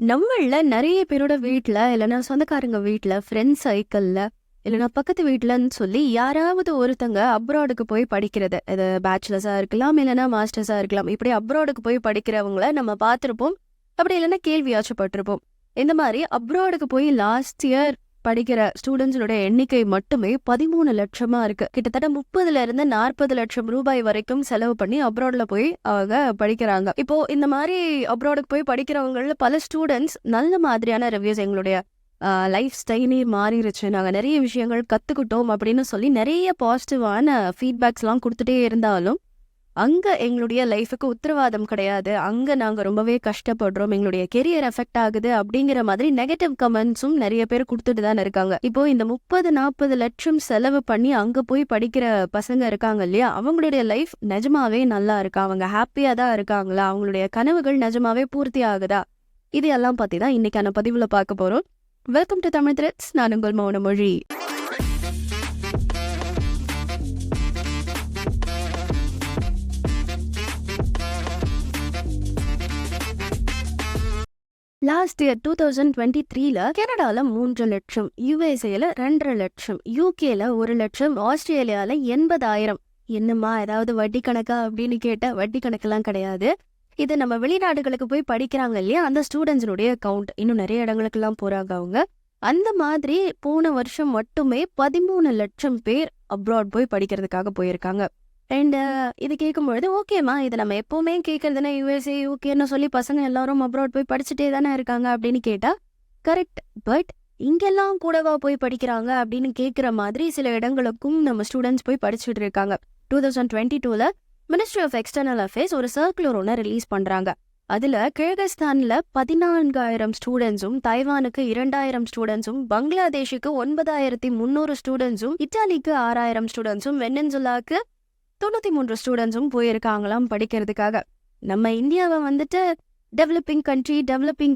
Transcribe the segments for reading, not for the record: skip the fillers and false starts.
நம்மள நெறைய பேரோட வீட்ல, இல்லன்னா சொந்தக்காரங்க வீட்ல, ஃப்ரெண்ட்ஸ் சர்க்கிள்ல, இல்லன்னா பக்கத்து வீட்லன்னு சொல்லி யாராவது ஒருத்தங்க அப்ராடுக்கு போய் படிக்கிறது. இது பேச்சுலர்ஸா இருக்கலாம், இல்லன்னா மாஸ்டர்ஸா இருக்கலாம். இப்படி அப்ராடுக்கு போய் படிக்கிறவங்கள நம்ம பார்த்திருப்போம். அப்படி இல்லன்னா கேள்வியாச்சும் பட்டிருப்போம். இந்த மாரி அப்ராடுக்கு போய் லாஸ்ட் இயர் படிக்கிற ஸ்டூடெண்ட்ஸோட எண்ணிக்கை மட்டுமே 13,00,000 இருக்கு. கிட்டத்தட்ட 30 இருந்து 40 லட்சம் ரூபாய் வரைக்கும் செலவு பண்ணி அப்ராட்ல போய் அவங்க படிக்கிறாங்க. இப்போ இந்த மாரி அப்ராடுக்கு போய் படிக்கிறவங்கள்ல பல ஸ்டூடெண்ட்ஸ் நல்ல மாதிரியான ரிவ்யூஸ் எங்களுடைய லைஃப் ஸ்டைலே மாறிருச்சு. நாங்க நெறைய விஷயங்கள் கத்துக்கிட்டோம் அப்படின்னு சொல்லி நெறைய பாசிட்டிவான ஃபீட்பேக்ஸ்லாம் குடுத்துட்டே இருந்தாலும், அங்க எங்களுடைய லைஃப்‌க்கு உத்தரவாதம் கிடையாது. அங்க நாங்க ரொம்பவே கஷ்டப்படுறோம். எங்களுடைய கெரியர் அஃபெக்ட் ஆகுது அப்படிங்கிற மாதிரி நெகட்டிவ் கமெண்ட்ஸும் நெறைய பேர் குடுத்துட்டு தான் இருக்காங்க. இப்போ இந்த 30, 40 லட்சம் செலவு பண்ணி அங்க போய் படிக்கிற பசங்க இருக்காங்க இல்லையா? அவங்களுடைய லைஃப் நிஜமாவே நல்லா இருக்கா? அவங்க ஹாப்பியா தான் இருக்காங்களா? அவங்களுடைய கனவுகள் நிஜமாவே பூர்த்தி ஆகுதா? இது எல்லாம் பத்தி தான் இன்னைக்கான பதிவுல பார்க்க போறோம். Welcome to Tamil threads. நான் உங்கள் மௌனமொழி. லாஸ்ட் இயர் 2023ல கனடால 3 லட்சம், யுஎஸ்ஏல 2.5 லட்சம், யூகேல 1 லட்சம், ஆஸ்திரேலியால 80,000. என்னம்மா ஏதாவது வட்டி கணக்கா அப்படின்னு கேட்ட வட்டி கணக்கெல்லாம் கிடையாது. இது நம்ம வெளிநாடுகளுக்கு போய் படிக்கிறாங்க இல்லையா, அந்த ஸ்டூடெண்ட்ஸினுடைய கவுண்ட். இன்னும் நிறைய இடங்களுக்கெல்லாம் போறாங்க அவங்க. அந்த மாதிரி போன வருஷம் மட்டுமே 13 லட்சம் பேர் அப்ராட் போய் படிக்கிறதுக்காக போயிருக்காங்க. அண்ட் இது கேட்கும்பொழுது ஓகேம்மா, இது நம்ம எப்பவுமே கேட்கறதுனா யூஎஸ்ஏ யூகேன்னு சொல்லி பசங்க எல்லாரும் அப்ராட் போய் படிச்சுட்டே தானே இருக்காங்க அப்படின்னு கேட்டா கரெக்ட். பட் இங்கெல்லாம் கூடவா போய் படிக்கிறாங்க அப்படின்னு கேட்குற மாதிரி சில இடங்களுக்கும் நம்ம ஸ்டூடெண்ட்ஸ் போய் படிச்சுட்டு இருக்காங்க. 2022ல மினிஸ்ட்ரி ஆஃப் எக்ஸ்டர்னல் அஃபேர்ஸ் ஒரு சர்க்குலர் ஒன்று ரிலீஸ் பண்றாங்க. அதுல கிர்கிஸ்தான்ல 14,000 ஸ்டூடெண்ட்ஸும், தைவானுக்கு 2,000 ஸ்டூடெண்ட்ஸும், பங்களாதேஷுக்கு 9,300 ஸ்டூடெண்ட்ஸும், இட்டாலிக்கு 6,000 ஸ்டூடெண்ட்ஸும், வெனின்சுலாக்கு 93 ஸ்டூடெண்ட்ஸும் போயிருக்காங்களாம் படிக்கிறதுக்காக. நம்ம இந்தியாவை வந்துட்டு டெவலப்பிங்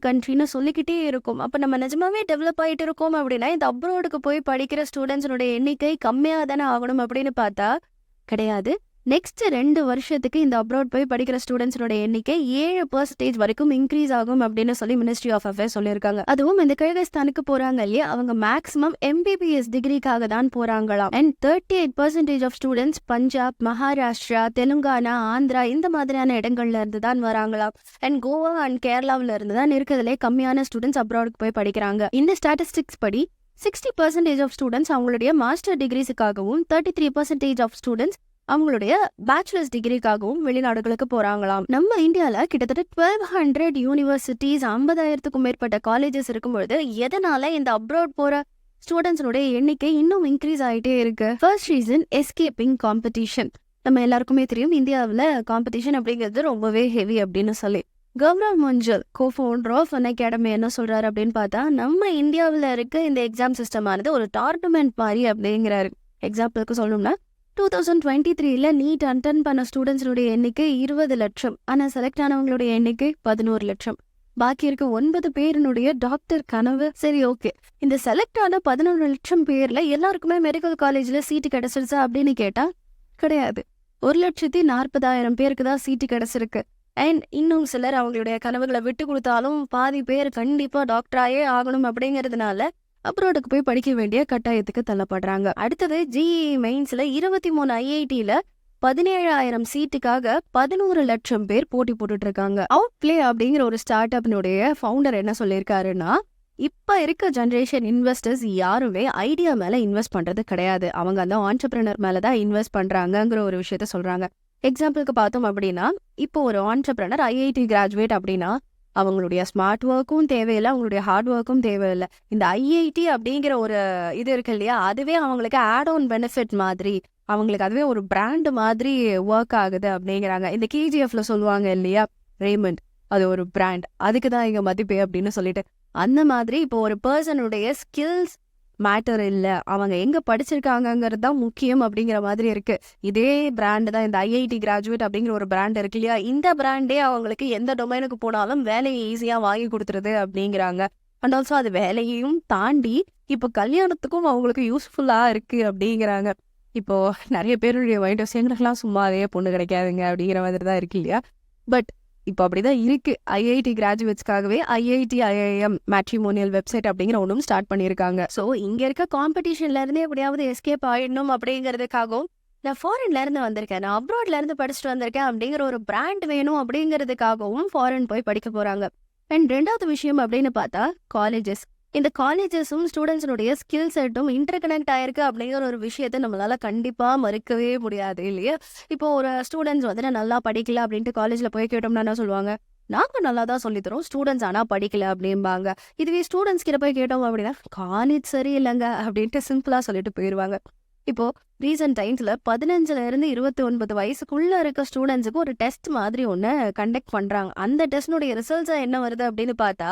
கண்ட்ரின்னு சொல்லிக்கிட்டே இருக்கும். அப்ப நம்ம நிஜமாவே டெவலப் ஆயிட்டு இருக்கோம் அப்படின்னா இந்த அப்ராடுக்கு போய் படிக்கிற ஸ்டூடெண்ட்ஸோட எண்ணிக்கை கம்மியா தானே ஆகணும் அப்படின்னு பார்த்தா கிடையாது. நெக்ஸ்ட் 2 வருஷத்துக்கு இந்த அப்ராட் போய் படிக்கிற ஸ்டூடெண்ட்ஸோட எண்ணிக்கை 7% வரைக்கும் இன்க்ரீஸ் ஆகும் அப்படின்னு சொல்லி மினிஸ்ட்ரி ஆஃப் அஃபேர்ஸ் சொல்லியிருக்காங்க. அதுவும் இந்த கிர்கிஸ்தானுக்கு போறாங்க இல்லையா, அவங்க மேக்ஸிமம் MBBS டிகிரிக்காக தான் போறாங்களாம். And 38% of students Punjab, Maharashtra, Telangana, Andhra இந்த மாதிரியான இடங்கள்ல இருந்து தான் வராங்களாம். அண்ட் கோவா அண்ட் கேரளாவில இருந்து தான் இருக்கிறதுலே கம்மியான ஸ்டூடெண்ட்ஸ் அப்ராடுக்கு போய் படிக்கிறாங்க. இந்த ஸ்டாட்டிஸ்டிக்ஸ் படி 60% ஆஃப் ஸ்டூடெண்ட்ஸ் அவங்களுடைய மாஸ்டர் டிகிரிஸுக்காகவும், 33% ஆஃப் ஸ்டூடெண்ட்ஸ் அவங்களுடைய பேச்சுலர்ஸ் டிகிரிக்காகவும் வெளிநாடுகளுக்கு போறாங்களாம். நம்ம இந்தியால கிட்டத்தட்ட 1200 யூனிவர்சிட்டிஸ், 50,000க்கும் மேற்பட்ட காலேஜஸ் இருக்கும்பொழுது எதனால இந்த அப்ராட் போற ஸ்டூடெண்ட்ஸோட எண்ணிக்கை இன்னும் இன்க்ரீஸ் ஆகிட்டே இருக்கு? First reason escaping competition. நம்ம எல்லாருக்குமே தெரியும் இந்தியாவில் காம்படிஷன் அப்படிங்கிறது ரொம்பவே ஹெவி அப்படின்னு சொல்லி. கௌரவ் மஞ்சள், கோஃபவுண்டர் ஆஃப் அன் அகாடமி, என்ன சொல்றாரு அப்படின்னு பார்த்தா, நம்ம இந்தியாவில் இருக்க இந்த எக்ஸாம் சிஸ்டம் ஆனது ஒரு டோர்னமெண்ட் மாதிரி அப்படிங்கிறாரு. எக்ஸாம்பிளுக்கு சொல்லணும்னா 2023ல நீட் அட்டன் பண்ண ஸ்டூடெண்ட்ஸோட எண்ணிக்கை 20 லட்சம். ஆனால் செலக்ட் ஆனவங்களுடைய எண்ணிக்கை 11 லட்சம். பாக்கி இருக்க 9 பேருனுடைய டாக்டர் கனவு. சரி, ஓகே, இந்த செலக்ட் ஆன 11 லட்சம் பேர்ல எல்லாருக்குமே மெடிக்கல் காலேஜ்ல சீட்டு கிடைச்சிருச்சா அப்படின்னு கேட்டா கிடையாது. 1,40,000 பேருக்கு தான் சீட்டு கிடைச்சிருக்கு. அண்ட் இன்னும் சிலர் அவங்களுடைய கனவுகளை விட்டு கொடுத்தாலும் பாதி பேர் கண்டிப்பா டாக்டராயே ஆகணும் அப்படிங்கிறதுனால அப்ராடுக்கு போய் படிக்க வேண்டிய கட்டாயத்துக்கு தள்ளப்படுறாங்க. அடுத்தது ஜிஇ மெயின்ஸ்ல 23 ஐஐடியில 17,000 சீட்டுக்காக 11 லட்சம் பேர் போட்டி போட்டுட்டு இருக்காங்க. அவுட்ப்ளே அப்படிங்கிற ஒரு ஸ்டார்ட் அப்னுடைய ஃபவுண்டர் என்ன சொல்லியிருக்காருன்னா, இப்ப இருக்க ஜெனரேஷன் இன்வெஸ்டர்ஸ் யாருமே ஐடியா மேல இன்வெஸ்ட் பண்றது கிடையாது. அவங்க அந்த ஆண்டர்பிரினர் மேலதான் இன்வெஸ்ட் பண்றாங்கிற ஒரு விஷயத்த சொல்றாங்க. எக்ஸாம்பிளுக்கு பார்த்தோம் அப்படின்னா, இப்போ ஒரு ஆண்டர்பிரினர் ஐஐடி கிராஜுவேட் அப்படின்னா அவங்களுடைய ஸ்மார்ட் ஒர்க்கும் தேவையில்லை, அவங்களுடைய ஹார்ட் ஒர்க்கும் தேவையில்லை. இந்த ஐஐடி அப்படிங்கிற ஒரு இது இருக்கு இல்லையா, அதுவே அவங்களுக்கு ஆட் ஆன் பெனிஃபிட் மாதிரி, அவங்களுக்கு அதுவே ஒரு பிராண்ட் மாதிரி ஒர்க் ஆகுது அப்படிங்கிறாங்க. இந்த கேஜிஎஃப்ல சொல்லுவாங்க இல்லையா, ரேமண்ட், அது ஒரு பிராண்ட், அதுக்கு தான் இங்க மதிப்பே அப்படின்னு சொல்லிட்டு. அந்த மாதிரி இப்போ ஒரு பர்சனுடைய ஸ்கில்ஸ் மேட்டர் இல்லை, அவங்க எங்க படிச்சிருக்காங்கிறது தான் முக்கியம் அப்படிங்கிற மாதிரி இருக்கு. இதே பிராண்ட் தான் இந்த ஐஐடி கிராஜுவேட் அப்படிங்கிற ஒரு பிராண்ட் இருக்கு இல்லையா, இந்த பிராண்டே அவங்களுக்கு எந்த டொமைனுக்கு போனாலும் வேலையை ஈஸியா வாங்கி கொடுத்துருது அப்படிங்கிறாங்க. அண்ட் ஆல்சோ அது வேலையையும் தாண்டி இப்போ கல்யாணத்துக்கும் அவங்களுக்கு யூஸ்ஃபுல்லா இருக்கு அப்படிங்கிறாங்க. இப்போ நிறைய பேருடைய மைண்ட் எங்களுக்கெல்லாம் சும்மாவே பொண்ணு கிடைக்காதுங்க அப்படிங்கிற மாதிரி தான் இருக்கு இல்லையா. பட் இப்போ அப்படிதான் இருக்கு. ஐஐடி கிராஜுவேட்ஸ்க்காகவே ஐஐடி ஐஐஎம் மேட்ரிமோனியல் வெப்சைட் அப்படிங்கிற ஒன்றும் ஸ்டார்ட் பண்ணியிருக்காங்க. ஸோ இங்க இருக்க காம்படிஷன்ல இருந்து எப்படியாவது எஸ்கேப் ஆயிடணும் அப்படிங்கிறதுக்காகவும், நான் ஃபாரின்ல இருந்து வந்திருக்கேன், நான் அப்ராட்ல இருந்து படிச்சுட்டு வந்திருக்கேன் அப்படிங்கிற ஒரு பிராண்ட் வேணும் அப்படிங்கிறதுக்காகவும் ஃபாரின் போய் படிக்க போறாங்க. அண்ட் ரெண்டாவது விஷயம் அப்படின்னு பார்த்தா காலேஜஸ். இந்த காலேஜஸும் ஸ்டூடெண்ட்ஸுடைய ஸ்கில் செட்டும் இன்டர் கனெக்ட் ஆயிருக்கு அப்படிங்கிற ஒரு விஷயத்த நம்மளால கண்டிப்பா மறுக்கவே முடியாது இல்லையா? இப்போ ஒரு ஸ்டூடெண்ட்ஸ் வந்து நான் நல்லா படிக்கல அப்படின்ட்டு காலேஜ்ல போய் கேட்டோம்னா என்ன சொல்லுவாங்க? நாங்க நல்லா தான் சொல்லி தரோம், ஸ்டூடெண்ட்ஸ் ஆனா படிக்கல அப்படிம்பாங்க. இதுவே ஸ்டூடெண்ட்ஸ் கிட்ட போய் கேட்டோம் அப்படின்னா காலேஜ் சரியில்லைங்க அப்படின்ட்டு சிம்பிளா சொல்லிட்டு போயிடுவாங்க. இப்போ ரீசன்ட் டைம்ஸ்ல 15ல இருந்து 29 வயசுக்குள்ள இருக்க ஸ்டூடெண்ட்ஸுக்கு ஒரு டெஸ்ட் மாதிரி ஒன்று கண்டக்ட் பண்றாங்க. அந்த டெஸ்டினுடைய ரிசல்ட்ஸா என்ன வருது அப்படின்னு பார்த்தா,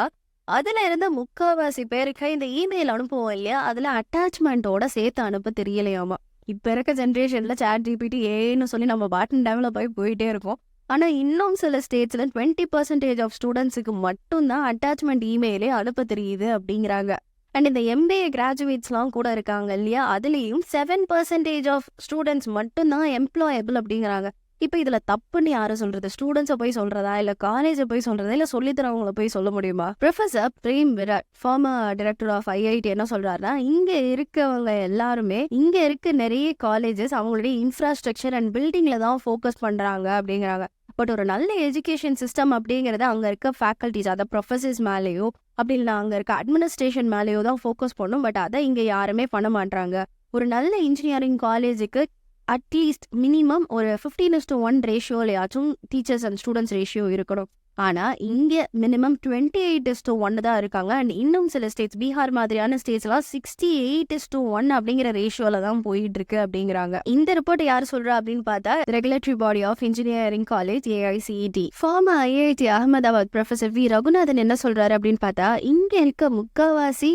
அதுல இருந்து முக்காவாசி பேருக்கு இந்த இமெயில் அனுப்புவோம் இல்லையா, அதுல அட்டாச்மெண்ட்டோட சேர்த்து அனுப்ப தெரியலையாமா. இப்ப இருக்க ஜென்ரேஷன்ல சாட் ஜிபிடி ஏன்னு சொல்லி நம்ம பாட்டன் டெவலப் ஆகி போயிட்டே இருக்கோம். ஆனா இன்னும் சில ஸ்டேட்ஸ்ல 20% ஆஃப் ஸ்டூடெண்ட்ஸுக்கு மட்டும்தான் அட்டாச்மெண்ட் இமெயிலே அனுப்ப தெரியுது அப்படிங்கிறாங்க. அண்ட் இந்த எம்பிஏ கிராஜுவேட்ஸ்லாம் கூட இருக்காங்க இல்லையா, அதுலேயும் 7% ஆஃப் ஸ்டூடெண்ட்ஸ் மட்டும்தான் எம்ப்ளாயபிள் அப்படிங்கிறாங்க. இப்போ இதில் தப்புன்னு யாரை சொல்றது? ஸ்டூடெண்ட்ஸை போய் சொல்றதா, இல்லை காலேஜை போய் சொல்றதா, இல்லை சொல்லித்தரவங்கள போய் சொல்ல முடியுமா? Professor Prem Virat, former director of IIT என்ன சொல்றாருன்னா, இங்க இருக்கவங்க எல்லாருமே இங்க இருக்க நிறைய காலேஜஸ் அவங்களுடைய இன்ஃப்ராஸ்ட்ரக்சர் அண்ட் பில்டிங்ல தான் ஃபோக்கஸ் பண்றாங்க அப்படிங்கிறாங்க. பட் ஒரு நல்ல எஜுகேஷன் சிஸ்டம் அப்படிங்கிறது அங்கே இருக்க ஃபேக்கல்டிஸ், அதை ப்ரொஃபஸர்ஸ் மேலேயோ அப்படி இல்லை அங்கே இருக்க அட்மினிஸ்ட்ரேஷன் மேலேயோ தான் ஃபோக்கஸ் பண்ணும். பட் அதை இங்கே யாருமே பண்ண மாட்டாங்க. ஒரு நல்ல இன்ஜினியரிங் காலேஜுக்கு அட்லீஸ்ட் மினிமம் ஒரு 15:1 ரேஷியோலையாச்சும் டீச்சர்ஸ் அண்ட் ஸ்டூடெண்ட்ஸ் ரேஷியோ இருக்கணும். ஆனால் இங்கே மினிமம் 28:1 தான் இருக்காங்க. அண்ட் இன்னும் சில ஸ்டேட்ஸ், பீகார் மாதிரியான ஸ்டேட்ஸ்லாம் 68:1 அப்படிங்கிற ரேஷியோல தான் போயிட்டு இருக்கு அப்படிங்கிறாங்க. இந்த ரிப்போர்ட் யார் சொல்றா அப்படின்னு பார்த்தா, regulatory body of engineering college AICTE former IIT Ahmedabad professor V Raghunathan என்ன சொல்றாரு அப்படின்னு பார்த்தா, இங்க இருக்க முக்காவாசி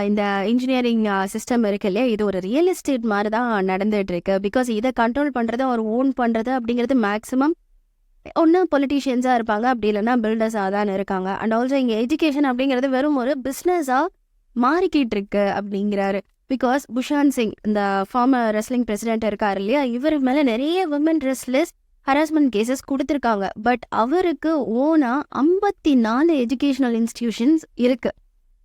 இந்த இன்ஜினியரிங் சிஸ்டம் இருக்கு இல்லையா, இது ஒரு ரியல் எஸ்டேட் மாதிரி தான் நடந்துட்டு இருக்கு. பிகாஸ் இதை கண்ட்ரோல் பண்றது, அவர் ஓன் பண்றது அப்படிங்கிறது மேக்ஸிமம் ஒன்று பொலிட்டீஷியன்ஸாக இருப்பாங்க, அப்படி இல்லைன்னா பில்டர்ஸாக தான் இருக்காங்க. அண்ட் ஆல்சோ இங்கே எஜுகேஷன் அப்படிங்கிறது வெறும் ஒரு பிஸ்னஸாக மாறிக்கிட்டு இருக்கு அப்படிங்கிறாரு. பிகாஸ் புஷான் சிங், இந்த ஃபார்மர் ரெஸ்லிங் பிரசிடென்ட் இருக்காரு இல்லையா, இவர் மேலே நிறைய விமன் ரெஸ்லர்ஸ் ஹராஸ்மெண்ட் கேசஸ் கொடுத்துருக்காங்க. பட் அவருக்கு ஓனா 54 எஜுகேஷனல் இன்ஸ்டிடியூஷன்ஸ் இருக்கு.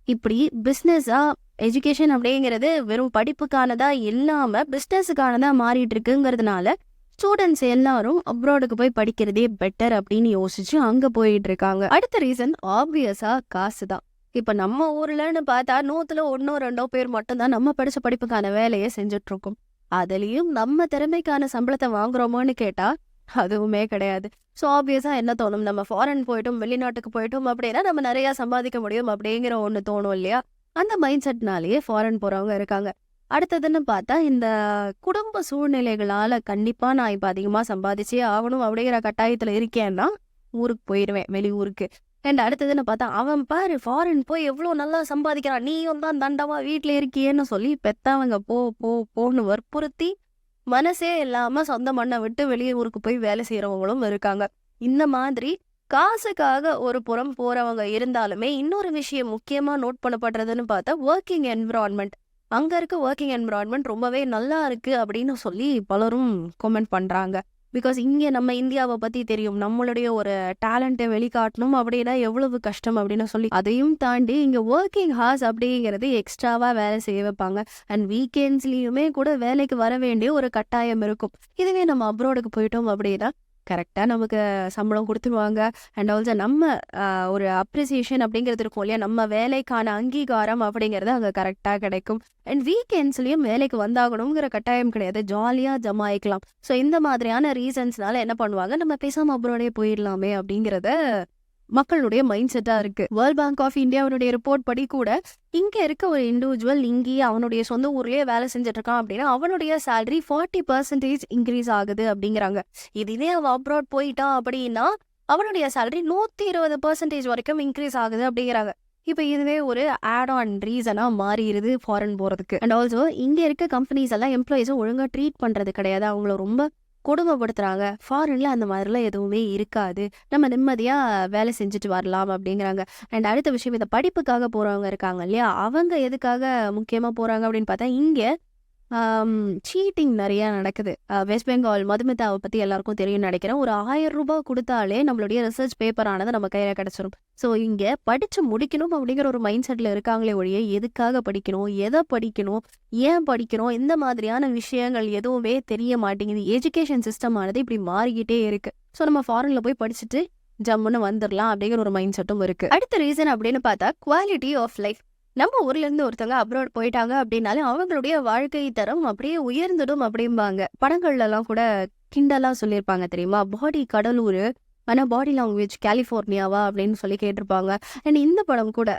இப்படி பிஸ்னஸாக எஜுகேஷன் அப்படிங்கிறது வெறும் படிப்புக்கானதா இல்லாமல் பிஸ்னஸுக்கானதா மாறிட்டு இருக்குங்கிறதுனால ஸ்டூடெண்ட்ஸ் எல்லாரும் அப்ராடுக்கு போய் படிக்கிறதே பெட்டர் அப்படின்னு யோசிச்சு அங்க போயிட்டு இருக்காங்க. அடுத்த ரீசன் ஆப்வியஸா காசு தான். இப்ப நம்ம ஊர்லன்னு பார்த்தா 100ல் 1-2 பேர் மட்டும்தான் நம்ம படிச்ச படிப்புக்கான வேலையை செஞ்சுட்டு இருக்கோம். அதுலயும் நம்ம திறமைக்கான சம்பளத்தை வாங்குறோமோன்னு கேட்டா அதுவுமே கிடையாது. ஸோ ஆப்வியஸா என்ன தோணும், நம்ம ஃபாரின் போயிட்டோம், வெளிநாட்டுக்கு போயிட்டோம் அப்படின்னா நம்ம நிறைய சம்பாதிக்க முடியும் அப்படிங்கிற ஒன்று தோணும் இல்லையா? அந்த மைண்ட் செட்னாலேயே ஃபாரின் போறவங்க இருக்காங்க. அடுத்ததுன்னு பார்த்தா, இந்த குடும்ப சூழ்நிலைகளால கண்டிப்பா நான் இப்ப அதிகமா சம்பாதிச்சே ஆகணும் அப்படிங்கிற கட்டாயத்துல இருக்கேன்னா ஊருக்கு போயிடுவேன், வெளியூருக்கு. அண்ட் அடுத்ததுன்னு பார்த்தா, அவன் பாரு ஃபாரின் போய் எவ்வளோ நல்லா சம்பாதிக்கிறான், நீயும் தான் தண்டமா வீட்டுல இருக்கியேன்னு சொல்லி பெத்தவங்க போ போ போன்னு வற்புறுத்தி மனசே இல்லாம சொந்த மண்ணை விட்டு வெளியூருக்கு போய் வேலை செய்யறவங்களும் இருக்காங்க. இந்த மாதிரி காசுக்காக ஒரு புறம் போறவங்க இருந்தாலுமே இன்னொரு விஷயம் முக்கியமா நோட் பண்ணப்படுறதுன்னு பார்த்தா ஒர்க்கிங் என்விரான்மெண்ட். அங்க இருக்க ஒர்க்கிங் என்விரான்மெண்ட் ரொம்பவே நல்லா இருக்கு அப்படின்னு சொல்லி பலரும் கமெண்ட் பண்றாங்க. பிகாஸ் இங்கே நம்ம இந்தியாவை பத்தி தெரியும், நம்மளுடைய ஒரு டேலண்ட்டை வெளிக்காட்டணும் அப்படின்னா எவ்வளவு கஷ்டம் அப்படின்னு சொல்லி, அதையும் தாண்டி இங்க ஒர்க்கிங் ஹார்ஸ் அப்படிங்கிறது எக்ஸ்ட்ராவா வேலை செய்ய வைப்பாங்க. அண்ட் வீக்கெண்ட்ஸ்லயுமே கூட வேலைக்கு வர வேண்டிய ஒரு கட்டாயம் இருக்கும். இதுவே நம்ம அப்ராடுக்கு போயிட்டோம் அப்படின்னா கரெக்டாக நமக்கு சம்பளம் கொடுத்துருவாங்க. அண்ட் ஆல்சோ நம்ம ஒரு அப்ரிசியேஷன் அப்படிங்கிறது இருக்கும் இல்லையா, நம்ம வேலைக்கான அங்கீகாரம் அப்படிங்கிறது அங்கே கரெக்டாக கிடைக்கும். அண்ட் வீக்கெண்ட்ஸ்லேயும் வேலைக்கு வந்தாகணுங்கிற கட்டாயம் கிடையாது, ஜாலியாக ஜமாயிக்கலாம். ஸோ இந்த மாதிரியான ரீசன்ஸ்னால என்ன பண்ணுவாங்க, நம்ம பேசாமல் அப்ராடே போயிடலாமே அப்படிங்கிறத மக்களுடைய மைண்ட் செட்டா இருக்கு. வேர்ல்ட் பேங்க் ஆஃப் இந்தியாவுடைய ரிப்போர்ட் படி கூட இங்க இருக்க ஒரு இண்டிவிஜுவல் இங்கேயே அவனுடைய சொந்த ஊர்லயே வேலை செஞ்சுட்டு இருக்கான் அப்படின்னா அவனுடைய சேலரி 40% இன்க்ரீஸ் ஆகுது அப்படிங்கிறாங்க. இதுவே அவன் அப்ராட் போயிட்டான் அப்படின்னா அவனுடைய சேலரி 120% வரைக்கும் இன்க்ரீஸ் ஆகுது அப்படிங்கிறாங்க. இப்ப இதுவே ஒரு ஆட் ஆன் ரீசனா மாறிடுது ஃபாரின் போறதுக்கு. அண்ட் ஆல்சோ இங்க இருக்க கம்பெனிஸ் எல்லாம் எம்ப்ளாயிஸை ஒழுங்கா ட்ரீட் பண்றது கிடையாது, அவங்கள ரொம்ப கொடுமைப்படுத்துறாங்க. ஃபாரின்ல அந்த மாதிரிலாம் எதுவுமே இருக்காது, நம்ம நிம்மதியா வேலை செஞ்சுட்டு வரலாம் அப்படிங்கிறாங்க. அண்ட் அடுத்த விஷயம், இந்த படிப்புக்காக போறவங்க இருக்காங்க இல்லையா, அவங்க எதுக்காக முக்கியமா போறாங்க அப்படின்னு பார்த்தா, இங்க சீட்டிங் நிறைய நடக்குது. வெஸ்ட் பெங்கால் மதுமிதாவை பத்தி எல்லாருக்கும் தெரியும்னு நினைக்கிறேன். ஒரு 1000 ரூபாய் குடுத்தாலே நம்மளுடைய ரிசர்ச் பேப்பர் ஆனது நம்ம கையில கிடைச்சிரும். ஸோ இங்க படிச்சு முடிக்கணும் அப்படிங்கிற ஒரு மைண்ட் செட்ல இருக்காங்களே ஒழிய, எதுக்காக படிக்கணும், எதை படிக்கணும், ஏன் படிக்கணும், இந்த மாதிரியான விஷயங்கள் எதுவுமே தெரிய மாட்டேங்குது. எஜுகேஷன் சிஸ்டம் ஆனது இப்படி மாறிக்கிட்டே இருக்கு. ஸோ நம்ம ஃபாரின்ல போய் படிச்சுட்டு ஜம்முன்னு வந்துடலாம் அப்படிங்கிற ஒரு மைண்ட் செட்டும் இருக்கு. அடுத்த ரீசன் அப்படின்னு பார்த்தா குவாலிட்டி ஆஃப் லைஃப். நம்ம ஊர்ல இருந்து ஒருத்தவங்க அப்ராட் போயிட்டாங்க அப்படின்னாலே அவங்களுடைய வாழ்க்கை தரம் அப்படியே உயர்ந்துடும் அப்படிம்பாங்க. படங்கள்ல எல்லாம் கூட கிண்டலா சொல்லியிருப்பாங்க தெரியுமா, பாடி கடலூர் ஆனா பாடி லாங்குவேஜ் கலிஃபோர்னியாவா அப்படின்னு சொல்லி கேட்டிருப்பாங்க. அண்ட் இந்த படம் கூட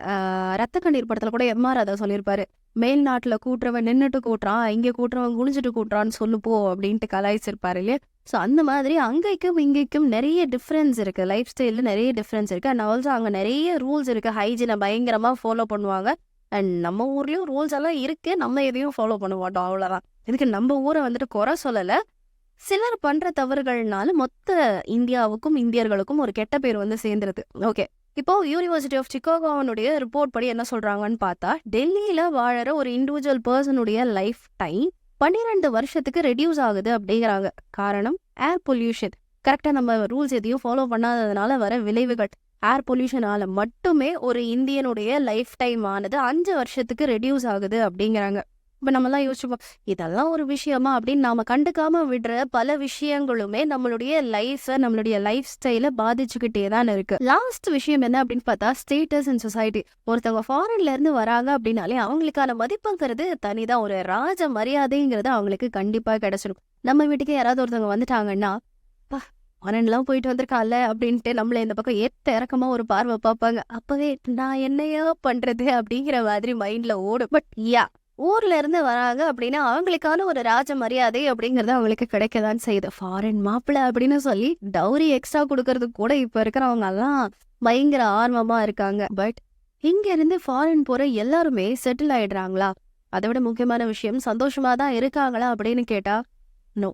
ரத்த கண்ணீர் படத்துல கூட எம்ஆர் அதை சொல்லியிருப்பாரு. மேல் நாட்டுல கூட்டுறவன் நின்னுட்டு கூட்டுறான், இங்க கூட்டுறவன் குனிஞ்சிட்டு கூட்டுறான்னு சொல்லுப்போ அப்படின்ட்டு கலாய்ச்சிருப்பாரு இல்லையா. ஸோ அந்த மாதிரி அங்கேக்கும் இங்கேக்கும் நிறைய டிஃப்ரென்ஸ் இருக்கு. லைஃப் ஸ்டைல்ல நிறைய டிஃப்ரென்ஸ் இருக்கு. அண்ட் ஆல்சோ அங்க நிறைய ரூல்ஸ் இருக்கு. ஹைஜீனை பயங்கரமா ஃபாலோ பண்ணுவாங்க. அண்ட் நம்ம ஊர்லயும் ரூல்ஸ் எல்லாம் இருக்கு, நம்ம எதையும் ஃபாலோ பண்ண மாட்டோம், அவ்வளவுதான். இதுக்கு நம்ம ஊரை வந்துட்டு குறை சொல்லல. சிலர் பண்ற தவறுகள்னால மொத்த இந்தியாவுக்கும் இந்தியர்களுக்கும் ஒரு கெட்ட பேர் வந்து சேர்ந்துருது. ஓகே, இப்போ யூனிவர்சிட்டி ஆஃப் சிகாகோனுடைய ரிப்போர்ட் படி என்ன சொல்றாங்கன்னு பார்த்தா, டெல்லியில வாழற ஒரு இண்டிவிஜுவல் பர்சனுடைய லைஃப் டைம் 12 வருஷத்துக்கு ரெடியூஸ் ஆகுது அப்படிங்கிறாங்க. காரணம் ஏர் பொல்யூஷன். கரெக்டா நம்ம ரூல்ஸ் எதையும் ஃபாலோ பண்ணாததுனால வர விளைவுகள். ஏர் பொல்யூஷனால மட்டுமே ஒரு இந்தியனுடைய லைஃப் டைம் ஆனது 5 வருஷத்துக்கு ரெடியூஸ் ஆகுது அப்படிங்கிறாங்க. இப்ப நம்மலாம் யோசிச்சுப்போம், இதெல்லாம் ஒரு விஷயமா அப்படின்னு நாம கண்டுக்காம விடுற பல விஷயங்களுமே நம்மளுடைய லைஃப் ஸ்டைல பாதிச்சுக்கிட்டே தான் இருக்கு. லாஸ்ட் விஷயம் என்ன அப்படின்னு பார்த்தா, ஸ்டேட்டஸ் இன் சொசைட்டி. ஒருத்தவங்க ஃபாரின்ல இருந்து வராங்க அப்படின்னாலே அவங்களுக்கான மதிப்புங்கிறது தனிதான். ஒரு ராஜ மரியாதைங்கிறது அவங்களுக்கு கண்டிப்பா கிடைச்சிடும். நம்ம வீட்டுக்கு யாராவது ஒருத்தவங்க வந்துட்டாங்கன்னா, ஃபாரின்லாம் போயிட்டு வந்திருக்கான்ல அப்படின்ட்டு நம்மள இந்த பக்கம் ஏத்த இறக்கமா ஒரு பார்வை பார்ப்பாங்க. அப்பவே நான் என்னையா பண்றது அப்படிங்கிற மாதிரி மைண்ட்ல ஓடும். பட் ஊர்ல இருந்து வராங்க அப்படின்னா அவங்களுக்கான ஒரு ராஜ மரியாதை அப்படிங்கறது அவங்களுக்கு கிடைக்கதான் செய்யுது. ஃபாரின் மாப்பிள்ள அப்படின்னு சொல்லி டவுரி எக்ஸ்ட்ரா கொடுக்கறதுக்கு கூட இப்ப இருக்கிறவங்க எல்லாம் பயங்கர ஆர்வமா இருக்காங்க. பட் இங்க இருந்து ஃபாரின் போற எல்லாருமே செட்டில் ஆயிடுறாங்களா? அதை விட முக்கியமான விஷயம், சந்தோஷமா தான் இருக்காங்களா அப்படின்னு கேட்டா நோ.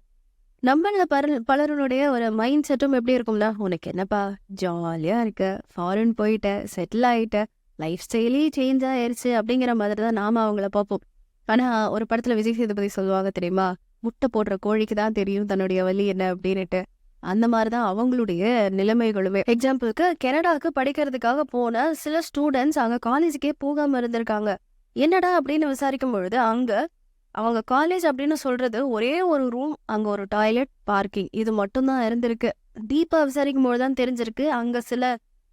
நம்மள பலருடைய ஒரு மைண்ட் செட்டும் எப்படி இருக்கும்ல, உனக்கு என்னப்பா ஜாலியா இருக்க, ஃபாரின் போயிட்ட, செட்டில் ஆயிட்ட, லைஃப் ஸ்டைலே சேஞ்ச் ஆயிருச்சு அப்படிங்கிற மாதிரி தான் நாம அவங்கள பார்ப்போம். ஆனா ஒரு படத்துல விஜய் சேதுபதி சொல்லுவாங்க தெரியுமா, முட்டை போடுற கோழிக்கு தான் தெரியும் தன்னுடைய வலி என்ன அப்படின்னுட்டு. அந்த மாதிரிதான் அவங்களுடைய நிலைமைகளுமே. எக்ஸாம்பிளுக்கு கனடாவுக்கு படிக்கிறதுக்காக போன சில ஸ்டூடெண்ட்ஸ் அங்க காலேஜுக்கே போகாம இருந்திருக்காங்க. என்னடா அப்படின்னு விசாரிக்கும் பொழுது அங்க அவங்க காலேஜ் அப்படின்னு சொல்றது ஒரே ஒரு ரூம், அங்க ஒரு டாய்லெட், பார்க்கிங், இது மட்டும்தான் இருந்திருக்கு. டீப்பா விசாரிக்கும் போதுதான் தெரிஞ்சிருக்கு அங்க சில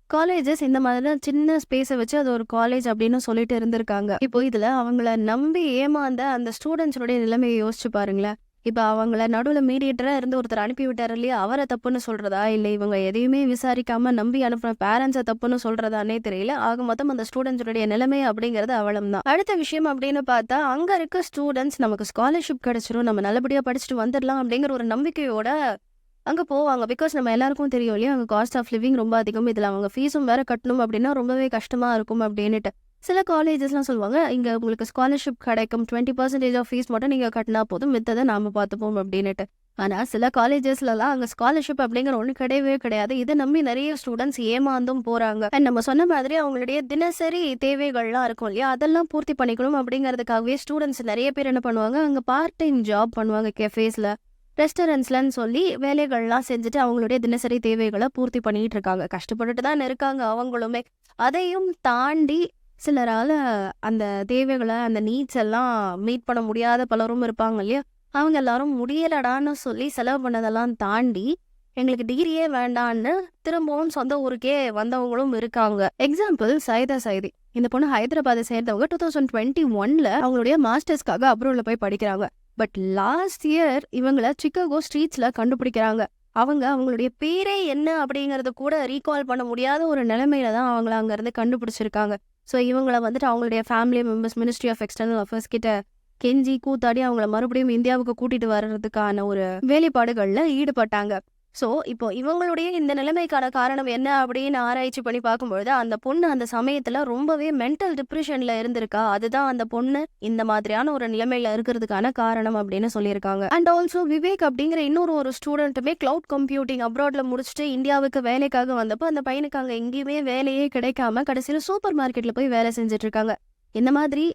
காலேஜஸ் இந்த மாதிரி சின்ன ஸ்பேஸை வச்சு அது ஒரு காலேஜ் அப்படின்னு சொல்லிட்டு இருந்திருக்காங்க. இப்போ இதுல அவங்கள நம்பி ஏமாந்த அந்த ஸ்டூடெண்ட்ஸோடைய நிலைமையை யோசிச்சு பாருங்களேன். இப்ப அவங்கள நடுவுல மீடியேட்டரா இருந்து ஒருத்தர் அனுப்பி விட்டாரு இல்லையா, அவரை தப்புன்னு சொல்றதா இல்ல இவங்க எதையுமே விசாரிக்காம நம்பி அனுப்புற பேரண்ட்ஸை தப்புன்னு சொல்றதானே தெரியல. ஆக மொத்தம் அந்த ஸ்டூடெண்ட்ஸோடைய நிலைமை அப்படிங்கிறது அவளம்தான். அடுத்த விஷயம் அப்படின்னு பார்த்தா, அங்க இருக்க ஸ்டூடெண்ட்ஸ் நமக்கு ஸ்காலர்ஷிப் கிடைச்சிரும், நம்ம நல்லபடியா படிச்சுட்டு வந்துடலாம் அப்படிங்கிற ஒரு நம்பிக்கையோட அங்க போவாங்க. பிகாஸ் நம்ம எல்லாருக்கும் தெரியும் இல்லையா, அங்க காஸ்ட் ஆஃப் லிவிங் ரொம்ப அதிகம், இதுல அவங்க ஃபீஸும் வேற கட்டணும் அப்படின்னா ரொம்பவே கஷ்டமா இருக்கும் அப்படின்னுட்டு. சில காலேஜஸ்லாம் சொல்லுவாங்க, இங்க உங்களுக்கு ஸ்காலர்ஷிப் கிடைக்கும், 20% ஆஃப் ஃபீஸ் மட்டும் நீங்க கட்டினா போதும், மித்ததை நாம பார்த்துப்போம் அப்படின்னுட்டு. ஆனா சில காலேஜஸ்லாம் அங்க ஸ்காலர்ஷிப் அப்படிங்கிற ஒண்ணு கிடையவே கிடையாது. இதை நம்பி நிறைய ஸ்டூடெண்ட்ஸ் ஏமாந்தும் போறாங்க. அண்ட் நம்ம சொன்ன மாதிரி அவங்களுடைய தினசரி தேவைகள்லாம் இருக்கும் இல்லையா, அதெல்லாம் பூர்த்தி பண்ணிக்கணும் அப்படிங்கிறதுக்காகவே ஸ்டூடெண்ட்ஸ் நிறைய பேர் என்ன பண்ணுவாங்க, அங்க பார்ட் டைம் ஜாப் பண்ணுவாங்க. கெஃபேஸ்ல, ரெஸ்டாரண்ட்ஸ்லன்னு சொல்லி வேலைகள்லாம் செஞ்சுட்டு அவங்களுடைய தினசரி தேவைகளை பூர்த்தி பண்ணிட்டு இருக்காங்க. கஷ்டப்பட்டுட்டு தான் இருக்காங்க அவங்களுமே. அதையும் தாண்டி சிலரால அந்த தேவைகளை, அந்த நீட்ஸ் எல்லாம் மீட் பண்ண முடியாத பலரும் இருப்பாங்க இல்லையா, அவங்க எல்லாரும் முடியலடான்னு சொல்லி செலவு பண்ணதெல்லாம் தாண்டி எங்களுக்கு டிகிரியே வேண்டான்னு திரும்பவும் சொந்த ஊருக்கே வந்தவங்களும் இருக்காங்க. எக்ஸாம்பிள் சைதா சைதி. இந்த பொண்ணு ஹைதராபாத்தை சேர்ந்தவங்க 2021 அவங்களுடைய மாஸ்டர்ஸ்க்காக அப்ரோட்ல போய் படிக்கிறாங்க. பட் லாஸ்ட் இயர் இவங்கள சிக்காகோ ஸ்ட்ரீட்ஸ்ல கண்டுபிடிக்கிறாங்க. அவங்களுடைய பேரே என்ன அப்படிங்கறத கூட ரீகால் பண்ண முடியாத ஒரு நிலைமையில தான் அவங்கள அங்க இருந்து கண்டுபிடிச்சிருக்காங்க. ஸோ இவங்களை வந்துட்டு அவங்களுடைய family members ministry of external affairs கிட்ட கெஞ்சி கூத்தாடி அவங்கள மறுபடியும் இந்தியாவுக்கு கூட்டிட்டு வர்றதுக்கான ஒரு வேலைப்பாடுகள்ல ஈடுபட்டாங்க. ஸோ இப்போ இவங்களுடைய இந்த நிலைமைக்கான காரணம் என்ன அப்படின்னு ஆராய்ச்சி பண்ணி பார்க்கும்பொழுது, அந்த பொண்ணு அந்த சமயத்துல ரொம்பவே மென்டல் டிப்ரெஷன்ல இருந்திருக்கா. அதுதான் அந்த பொண்ணு இந்த மாதிரியான ஒரு நிலைமையில இருக்கிறதுக்கான காரணம் அப்படின்னு சொல்லியிருக்காங்க. அண்ட் ஆல்சோ விவேக் அப்படிங்கிற இன்னொரு ஸ்டூடெண்ட்டுமே கிளவுட் கம்ப்யூட்டிங் அப்ராட்ல முடிச்சுட்டு இந்தியாவுக்கு வேலைக்காக வந்தப்போ அந்த பையனுக்கு அங்க எங்கேயுமே வேலையே கிடைக்காம கடைசியில சூப்பர் மார்க்கெட்ல போய் வேலை செஞ்சுட்டு இருக்காங்க. இந்த மாதிரி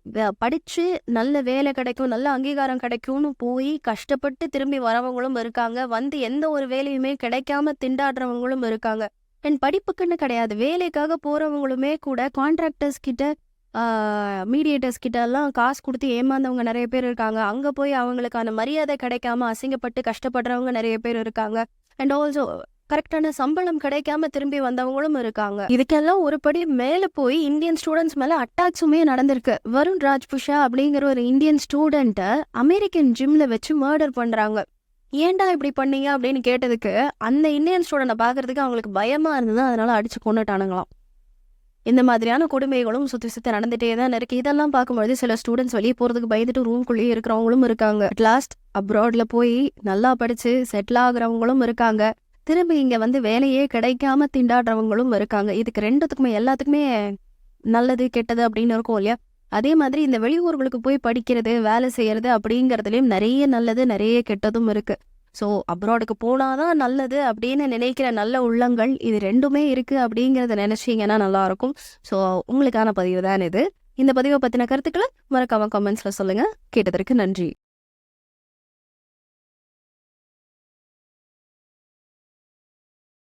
படிச்சு நல்ல வேலை கிடைக்கும், நல்ல அங்கீகாரம் கிடைக்கும்னு போய் கஷ்டப்பட்டு திரும்பி வரவங்களும் இருக்காங்க. வந்து எந்த ஒரு வேலையுமே கிடைக்காம திண்டாடுறவங்களும் இருக்காங்க. அண்ட் படிப்புக்குன்னு கிடையாது. வேலைக்காக போறவங்களுமே கூட கான்ட்ராக்டர்ஸ் கிட்ட, மீடியேட்டர்ஸ் கிட்ட எல்லாம் காசு குடுத்து ஏமாந்தவங்க நெறைய பேர் இருக்காங்க. அங்க போய் அவங்களுக்கான மரியாதை கிடைக்காம அசிங்கப்பட்டு கஷ்டப்படுறவங்க நெறைய பேர் இருக்காங்க. அண்ட் ஆல்சோ கரெக்டான சம்பளம் கிடைக்காம திரும்பி வந்தவங்களும் இருக்காங்க. இதுக்கெல்லாம் ஒரு படி மேல போய் இந்தியன் ஸ்டூடெண்ட்ஸ் மேல அட்டாக்ஸுமே நடந்திருக்கு. வருண் ராஜ்புஷா அப்படிங்கிற ஒரு இந்தியன் ஸ்டூடெண்ட்டை அமெரிக்கன் ஜிம்ல வச்சு மர்டர் பண்றாங்க. ஏன்டா இப்படி பண்ணீங்க அப்படின்னு கேட்டதுக்கு அந்த இந்தியன் ஸ்டூடெண்ட்டை பார்க்கறதுக்கு அவங்களுக்கு பயமா இருந்தது, அதனால அடிச்சு கொண்டுட்டானுங்களாம். இந்த மாதிரியான கொடுமைகளும் சுத்தி சுத்தி நடந்துட்டே தான் இருக்கு. இதெல்லாம் பார்க்கும்பொழுது சில ஸ்டூடெண்ட்ஸ் வெளியே போறதுக்கு பயந்துட்டு ரூம்குள்ளேயே இருக்கிறவங்களும் இருக்காங்க. அட் லாஸ்ட் அப்ராட்ல போய் நல்லா படிச்சு செட்டில் ஆகுறவங்களும் இருக்காங்க. திரும்பி இங்க வந்து வேலையே கிடைக்காம திண்டாடுறவங்களும் இருக்காங்க. இதுக்கு ரெண்டுத்துக்குமே எல்லாத்துக்குமே நல்லது கெட்டது அப்படின்னு இருக்கும் இல்லையா? அதே மாதிரி இந்த வெளியூர்களுக்கு போய் படிக்கிறது, வேலை செய்யறது அப்படிங்கிறதுலயும் நிறைய நல்லது நிறைய கெட்டதும் இருக்கு. ஸோ அப்ராடுக்கு போனாதான் நல்லது அப்படின்னு நினைக்கிற நல்ல உள்ளங்கள் இது ரெண்டுமே இருக்கு அப்படிங்கிறத நினைச்சீங்கன்னா நல்லா இருக்கும். ஸோ உங்களுக்கான பதிவு தான் இது. இந்த பதிவை பத்தின கருத்துக்களை மறக்காம கமெண்ட்ஸ்ல சொல்லுங்க. கேட்டதற்கு நன்றி.